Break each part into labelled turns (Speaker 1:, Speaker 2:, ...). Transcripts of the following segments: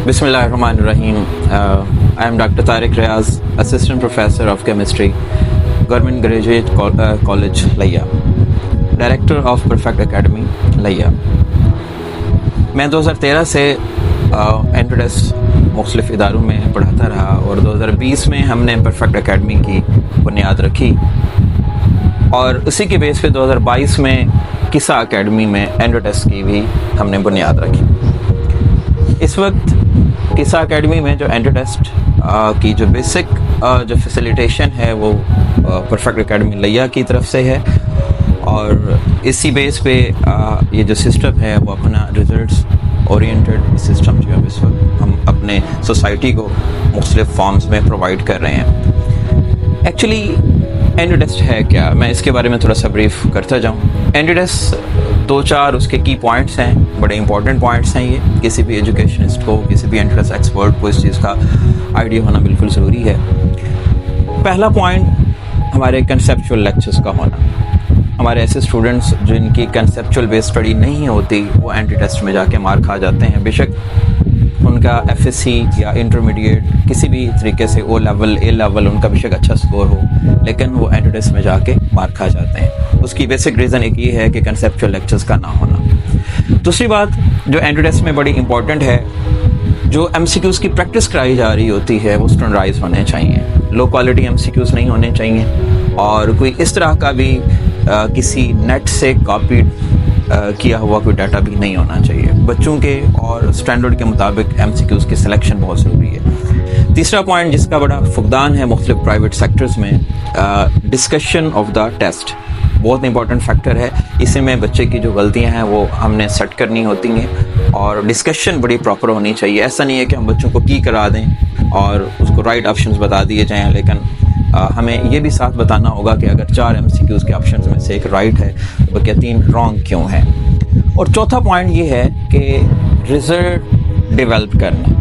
Speaker 1: Bismillahirrahmanirrahim. I am Dr. Tariq Riaz, Assistant Professor of Chemistry, Government Graduate College, Layya, Director of Perfect Academy, Layya. میں 2013 سے انٹروڈیس مختلف اداروں میں پڑھاتا رہا اور 2020 میں ہم نے پرفیکٹ اکیڈمی کی بنیاد رکھی اور اسی کے بیس پہ 2022 میں قصہ اکیڈمی میں انٹروڈیس کی بھی ہم نے بنیاد رکھی. اس وقت قصہ اکیڈمی میں جو انٹروڈیسٹ کی جو بیسک جو فیسیلیٹیشن ہے وہ پرفیکٹ اکیڈمی لیا کی طرف سے ہے اور اسی بیس پہ یہ جو سسٹم ہے وہ اپنا ریزلٹس اورینٹڈ سسٹم جو ہے اس وقت ہم اپنے سوسائٹی کو مختلف فارمز میں پرووائڈ کر رہے ہیں. ایکچولی انٹروڈیسٹ ہے کیا، میں اس کے بارے میں تھوڑا سا بریف کرتا جاؤں. انٹروڈیسٹ 2-4 اس کے کی پوائنٹس ہیں، بڑے امپورٹنٹ پوائنٹس ہیں. یہ کسی بھی ایجوکیشنسٹ کو، کسی بھی انٹرسٹ ایکسپرٹ کو اس چیز کا آئیڈیا ہونا بالکل ضروری ہے. پہلا پوائنٹ ہمارے کنسیپچول لیکچرز کا ہونا. ہمارے ایسے اسٹوڈنٹس جن کی کنسیپچول بیس اسٹڈی نہیں ہوتی وہ اینٹی ٹیسٹ میں جا کے مار کھا جاتے ہیں. بے شک ان کا ایف ایس سی یا انٹرمیڈیٹ کسی بھی طریقے سے او لیول اے لیول ان کا بے شک اچھا سکور ہو لیکن وہ اینٹی ٹیسٹ میں جا کے مار کھا جاتے ہیں. اس کی بیسک ریزن ایک یہ ہے کہ کنسیپچول لیکچرز کا نہ ہونا. دوسری بات جو اینٹی ٹیسٹ میں بڑی امپورٹنٹ ہے، جو ایم سی کیوز کی پریکٹس کرائی جا رہی ہوتی ہے وہ اسٹینڈرڈائز ہونے چاہیے. Low quality M C Qs نہیں ہونے چاہیے اور کوئی اس طرح کا بھی کسی نیٹ سے کاپی کیا ہوا کوئی ڈاٹا بھی نہیں ہونا چاہیے. بچوں کے اور اسٹینڈرڈ کے مطابق ایم سی کیوز کی سلیکشن بہت ضروری ہے. تیسرا پوائنٹ جس کا بڑا فقدان ہے مختلف پرائیویٹ سیکٹرز میں، ڈسکشن آف دا ٹیسٹ بہت امپورٹنٹ فیکٹر ہے. اسی میں بچے کی جو غلطیاں ہیں وہ ہم نے سیٹ کرنی ہوتی ہیں اور ڈسکشن بڑی پراپر ہونی چاہیے. ایسا نہیں ہے کہ ہم بچوں کو کی کرا دیں اور اس کو رائٹ آپشنز بتا دیے جائیں لیکن ہمیں یہ بھی ساتھ بتانا ہوگا کہ اگر 4 ایم سی کیوز کے آپشنز میں سے ایک رائٹ ہے تو کیا 3 رانگ کیوں ہیں. اور چوتھا پوائنٹ یہ ہے کہ ریزلٹ ڈیولپ کرنا.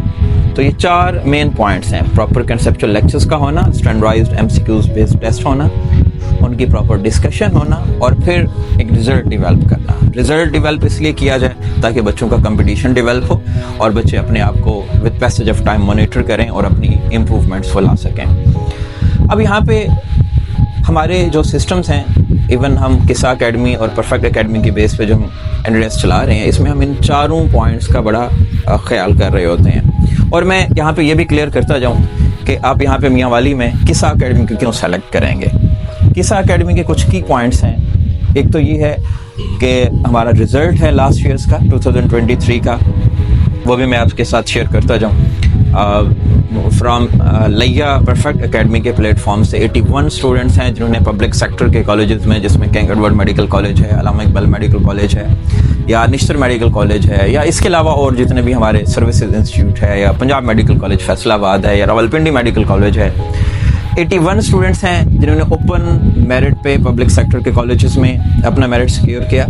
Speaker 1: تو یہ 4 مین پوائنٹس ہیں: پراپر کنسیپچول لیکچرز کا ہونا، standardized M C Qs based test ہونا، ان کی پراپر ڈسکشن ہونا اور پھر ایک ریزلٹ ڈیولپ کرنا. ریزلٹ ڈیولپ اس لیے کیا جائے تاکہ بچوں کا کمپٹیشن ڈیولپ ہو اور بچے اپنے آپ کو with passage of time monitor کریں اور اپنی امپروومنٹس کو لا سکیں. اب یہاں پہ ہمارے جو سسٹمز ہیں، ایون ہم قصہ اکیڈمی اور پرفیکٹ اکیڈمی کی بیس پہ جو ہم انٹروڈیس چلا رہے ہیں، اس میں ہم ان 4 پوائنٹس کا بڑا خیال کر رہے ہوتے ہیں. اور میں یہاں پہ یہ بھی کلیئر کرتا جاؤں کہ آپ یہاں پہ میاں والی میں قصہ اکیڈمی کو کیوں سیلیکٹ کریں گے. قصہ اکیڈمی کے کچھ کی پوائنٹس ہیں. ایک تو یہ ہے کہ ہمارا رزلٹ ہے لاسٹ ایئرس کا 2023 کا، وہ بھی میں آپ کے ساتھ شیئر کرتا جاؤں. فرام لیا پرفیکٹ اکیڈمی کے پلیٹ فارم سے 81 اسٹوڈنٹس ہیں جنہوں نے پبلک سیکٹر کے کالجز میں، جس میں کنگ ایڈورڈ میڈیکل کالج ہے، علامہ اقبال میڈیکل کالج ہے یا نشتر میڈیکل کالج ہے یا اس کے علاوہ اور جتنے بھی ہمارے سروسز انسٹیٹیوٹ ہے یا پنجاب میڈیکل کالج فیصل آباد ہے یا راولپنڈی میڈیکل کالج ہے. 81 اسٹوڈنٹس ہیں جنہوں نے اوپن میرٹ پہ پبلک سیکٹر کے کالجز میں اپنا میرٹ سیکیور کیا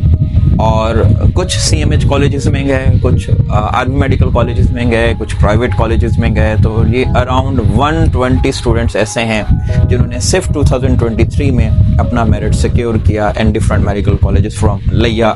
Speaker 1: اور کچھ سی ایم ایچ کالجز میں گئے، کچھ آرمی میڈیکل کالجز میں گئے، کچھ پرائیویٹ کالجز میں گئے. تو یہ اراؤنڈ 120 اسٹوڈنٹس ایسے ہیں جنہوں نے صرف 2023 میں اپنا میرٹ سیکیور کیا in different medical colleges from لیا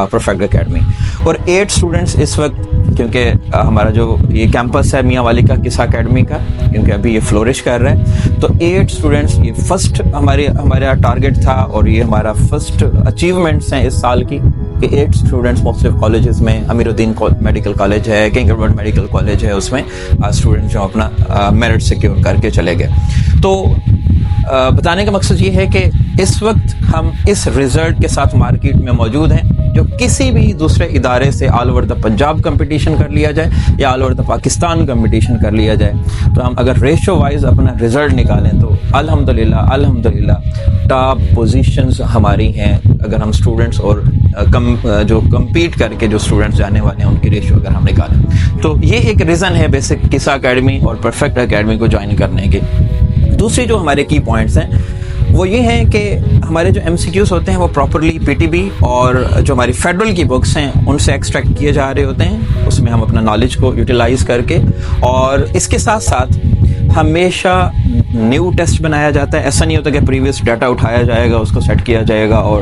Speaker 1: پرفیکٹ اکیڈمی. اور 8 اسٹوڈنٹس اس وقت، کیونکہ ہمارا جو یہ کیمپس ہے میاں والی کا قصہ اکیڈمی کا، کیونکہ ابھی یہ فلورش کر رہا ہے، تو 8 اسٹوڈنٹس یہ فرسٹ ہمارا ٹارگیٹ تھا اور یہ ہمارا فرسٹ اچیومنٹس ہیں اس سال کی کہ 8 اسٹوڈنٹس مختلف کالجز میں، امیر الدین میڈیکل کالج ہے، کنگ ایڈورڈ میڈیکل کالج ہے، اس میں اسٹوڈنٹ جو اپنا میرٹ سیکیور کر کے چلے گئے. تو بتانے کا مقصد یہ ہے کہ اس وقت ہم اس رزلٹ کے ساتھ مارکیٹ میں موجود ہیں جو کسی بھی دوسرے ادارے سے all over the Punjab competition کر لیا جائے یا all over the Pakistan competition کر لیا جائے تو ہم اگر ریشو وائز اپنا رزلٹ نکالیں تو الحمدللہ ٹاپ پوزیشنز ہماری ہیں. اگر ہم اسٹوڈنٹس اور جو کمپیٹ کر کے جو اسٹوڈنٹس جانے والے ہیں ان کی ریشو اگر ہم نکالیں تو یہ ایک ریزن ہے بیسک قصہ اکیڈمی اور پرفیکٹ اکیڈمی کو جوائن کرنے کے. دوسری جو ہمارے کی پوائنٹس ہیں وہ یہ ہیں کہ ہمارے جو ایم سی کیوز ہوتے ہیں وہ پراپرلی پی ٹی بی اور جو ہماری فیڈرل کی بکس ہیں ان سے ایکسٹریکٹ کیے جا رہے ہوتے ہیں. اس میں ہم اپنا نالج کو یوٹیلائز کر کے، اور اس کے ساتھ ساتھ ہمیشہ نیو ٹیسٹ بنایا جاتا ہے. ایسا نہیں ہوتا کہ پریویس ڈاٹا اٹھایا جائے گا، اس کو سیٹ کیا جائے گا اور